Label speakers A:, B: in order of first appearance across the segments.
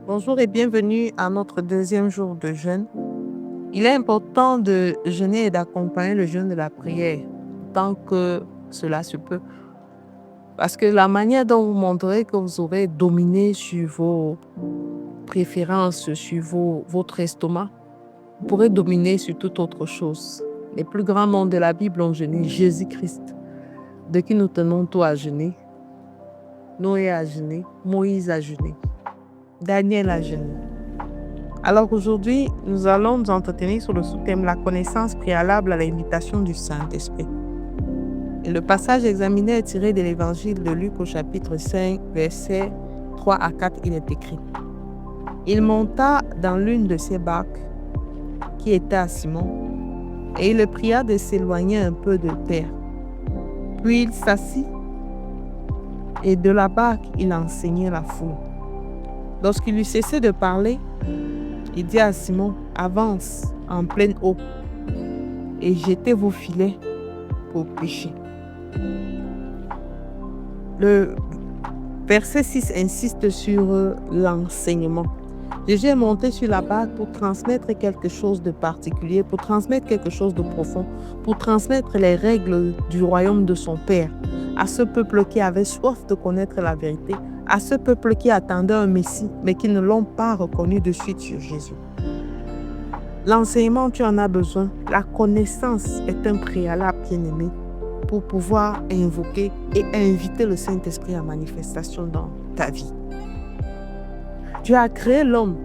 A: Bonjour et bienvenue à notre deuxième jour de jeûne. Il est important de jeûner et d'accompagner le jeûne de la prière tant que cela se peut. Parce que la manière dont vous montrez que vous aurez dominé sur vos préférences, sur votre estomac, vous pourrez dominer sur toute autre chose. Les plus grands noms de la Bible ont jeûné. Jésus-Christ, de qui nous tenons tous à jeûner. Noé a jeûné, Moïse a jeûné, Daniel a jeûné. Alors aujourd'hui, nous allons nous entretenir sur le sous-thème la connaissance préalable à l'invitation du Saint-Esprit. Et le passage examiné est tiré de l'évangile de Luc au chapitre 5, versets 3 à 4, il est écrit. Il monta dans l'une de ses barques qui était à Simon et il le pria de s'éloigner un peu de terre. Puis il s'assit et de la barque, il enseignait la foule. Lorsqu'il eut cessé de parler, il dit à Simon, avance en pleine eau et jetez vos filets pour pêcher. Le verset 6 insiste sur l'enseignement. Jésus est monté sur la barque pour transmettre quelque chose de particulier, pour transmettre quelque chose de profond, pour transmettre les règles du royaume de son Père à ce peuple qui avait soif de connaître la vérité, à ce peuple qui attendait un Messie, mais qui ne l'ont pas reconnu de suite sur Jésus. L'enseignement, tu en as besoin. La connaissance est un préalable, bien-aimé, pour pouvoir invoquer et inviter le Saint-Esprit à manifestation dans ta vie. Dieu a créé l'homme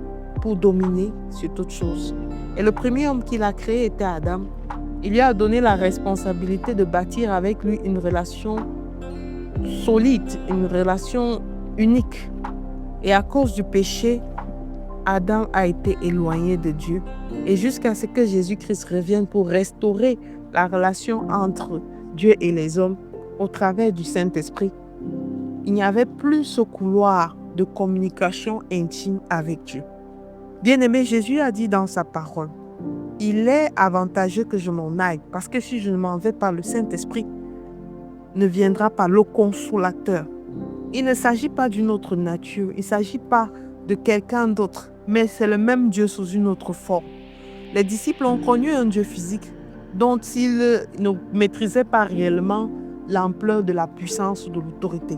A: pour dominer sur toute chose. Et le premier homme qu'il a créé était Adam. Il lui a donné la responsabilité de bâtir avec lui une relation solide, une relation unique. Et à cause du péché, Adam a été éloigné de Dieu. Et jusqu'à ce que Jésus-Christ revienne pour restaurer la relation entre Dieu et les hommes au travers du Saint-Esprit, il n'y avait plus ce couloir de communication intime avec Dieu. Bien-aimé, Jésus a dit dans sa parole, il est avantageux que je m'en aille, parce que si je ne m'en vais pas, le Saint-Esprit ne viendra pas, le consolateur. Il ne s'agit pas d'une autre nature, il ne s'agit pas de quelqu'un d'autre, mais c'est le même Dieu sous une autre forme. Les disciples ont connu un Dieu physique dont ils ne maîtrisaient pas réellement l'ampleur de la puissance ou de l'autorité.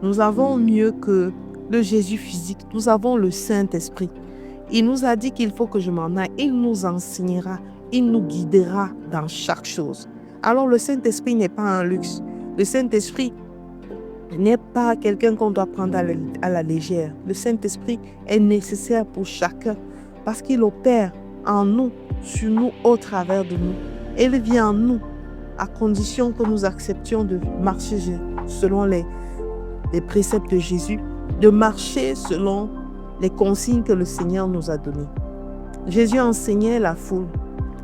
A: Nous avons mieux que le Jésus physique, nous avons le Saint-Esprit. Il nous a dit qu'il faut que je m'en aille, il nous enseignera, il nous guidera dans chaque chose. Alors le Saint-Esprit n'est pas un luxe, le Saint-Esprit n'est pas quelqu'un qu'on doit prendre à la légère. Le Saint-Esprit est nécessaire pour chacun parce qu'il opère en nous, sur nous, au travers de nous. Et il vient en nous à condition que nous acceptions de marcher selon les préceptes de Jésus, de marcher selon les consignes que le Seigneur nous a données. Jésus enseignait la foule.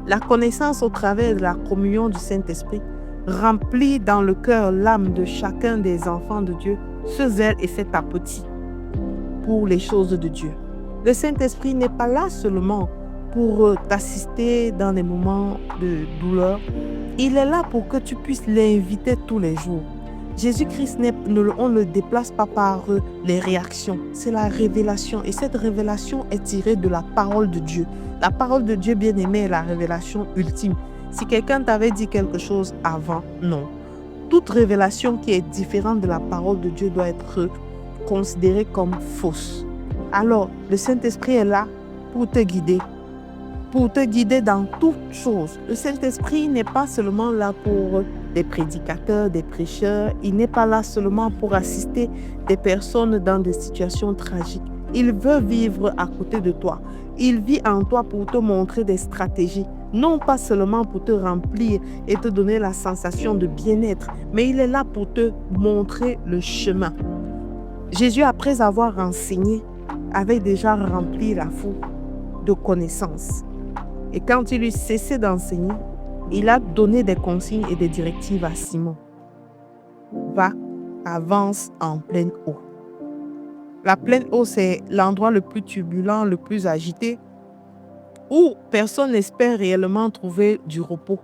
A: La connaissance au travers de la communion du Saint-Esprit remplit dans le cœur l'âme de chacun des enfants de Dieu ce zèle et cet appétit pour les choses de Dieu. Le Saint-Esprit n'est pas là seulement pour t'assister dans les moments de douleur. Il est là pour que tu puisses l'inviter tous les jours. Jésus-Christ, on ne le déplace pas par les réactions. C'est la révélation. Et cette révélation est tirée de la parole de Dieu. La parole de Dieu, bien-aimé, est la révélation ultime. Si quelqu'un t'avait dit quelque chose avant, non. Toute révélation qui est différente de la parole de Dieu doit être considérée comme fausse. Alors, le Saint-Esprit est là pour te guider dans toutes choses. Le Saint-Esprit n'est pas seulement là pour des prédicateurs, des prêcheurs. Il n'est pas là seulement pour assister des personnes dans des situations tragiques. Il veut vivre à côté de toi. Il vit en toi pour te montrer des stratégies. Non pas seulement pour te remplir et te donner la sensation de bien-être, mais il est là pour te montrer le chemin. Jésus, après avoir enseigné, avait déjà rempli la foule de connaissances. Et quand il eut cessé d'enseigner, il a donné des consignes et des directives à Simon. Va, avance en pleine eau. La pleine eau, c'est l'endroit le plus turbulent, le plus agité, où personne n'espère réellement trouver du repos.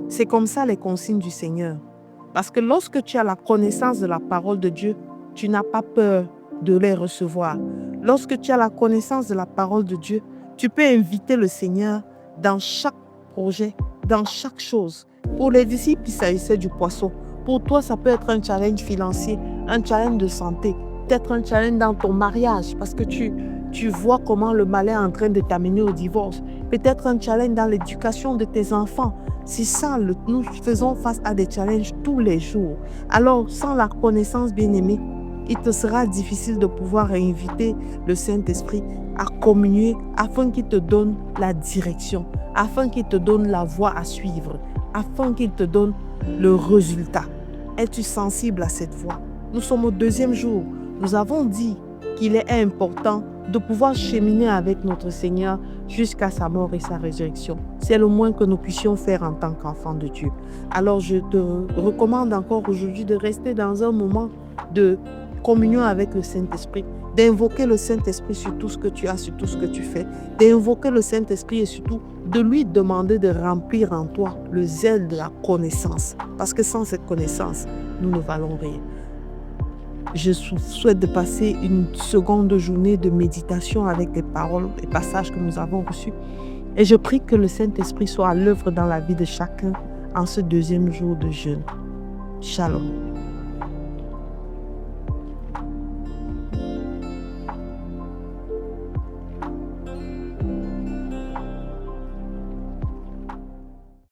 A: C'est comme ça les consignes du Seigneur. Parce que lorsque tu as la connaissance de la parole de Dieu, tu n'as pas peur de les recevoir. Lorsque tu as la connaissance de la parole de Dieu, tu peux inviter le Seigneur dans chaque projet, dans chaque chose. Pour les disciples, il s'agissait du poisson. Pour toi, ça peut être un challenge financier, un challenge de santé, peut-être un challenge dans ton mariage parce que tu vois comment le mal est en train de t'amener au divorce. Peut-être un challenge dans l'éducation de tes enfants. C'est ça, nous faisons face à des challenges tous les jours. Alors, sans la connaissance, bien-aimé, il te sera difficile de pouvoir inviter le Saint-Esprit à communier afin qu'il te donne la direction, afin qu'il te donne la voie à suivre, afin qu'il te donne le résultat. Es-tu sensible à cette voie? Nous sommes au 2e jour. Nous avons dit qu'il est important de pouvoir cheminer avec notre Seigneur jusqu'à sa mort et sa résurrection. C'est le moins que nous puissions faire en tant qu'enfants de Dieu. Alors je te recommande encore aujourd'hui de rester dans un moment de communion avec le Saint-Esprit, d'invoquer le Saint-Esprit sur tout ce que tu as, sur tout ce que tu fais, d'invoquer le Saint-Esprit et surtout de lui demander de remplir en toi le zèle de la connaissance. Parce que sans cette connaissance, nous ne valons rien. Je souhaite de passer une seconde journée de méditation avec les paroles, les passages que nous avons reçus. Et je prie que le Saint-Esprit soit à l'œuvre dans la vie de chacun en ce 2e jour de jeûne. Shalom.